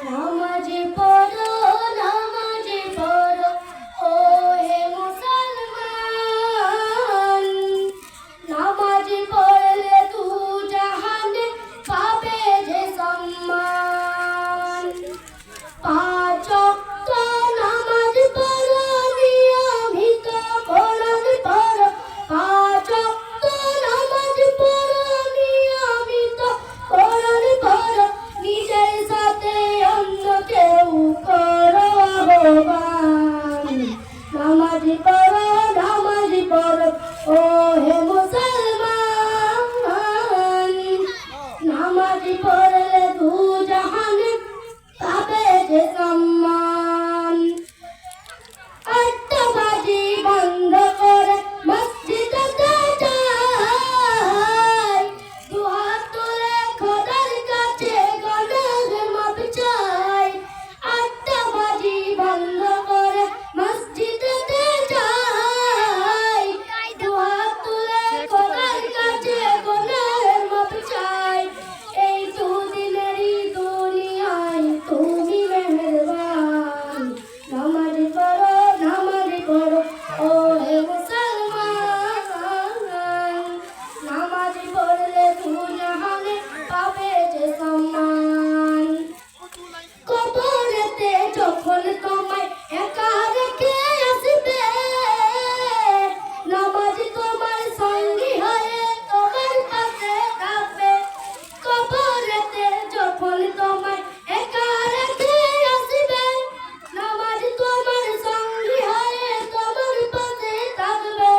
নামাজে পড়ো নামাজে পড়ো ও হে মুসলমান নামাজে পড়লে তু জাহানে পাবে যে সম্মান পাঁচ ওয়াক্ত নামাজ পড়ো নিয়মিত কোরআন পড়ো পাঁচ ওয়াক্ত নামাজ পড়ো নিয়মিত কোরআন পড়ো নিজের সাথে অন্যকেও করো আহ্বান নামাজ পড়ো ও হে মুসলমান নামাজ পড়লে দু জাহানে পাবে যে সম্মান আট্টাবাজি বন্ধ করে মসজিদেতে যাই দুহাত তুলে খোদার কাছে গুনাহের মাপ চাই আট্টাবাজি বন্ধ করে মসজিদেতে যাই দুহাত তুলে খোদার কাছে গুনাহের মাপ চাই এই দুদিনেরই দুনিয়ায় তুমি মেহেরবান নামাজ পড়ো ও হে মুসলমান নামাজ পড়লে তু জাহানে পাবে যে সম্মান কবরেতে যখন তোমায় একা রেখে আসবে নামাজ তোমার সঙ্গী হয়ে তোমার পাশে থাকবে কবরেতে যখন তোমায় একা রেখে আসবে নামাজ তোমার সঙ্গী হয়ে তোমার পাশে থাকবে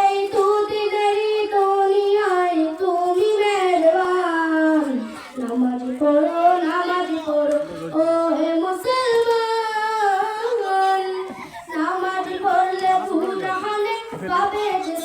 এই দুদিনেরই দুনিয়ায় তুমি মেহেরবান নামাজ পড়ো ও হে মুসলমান নামাজ পড়লে তু জাহানে পাবে যে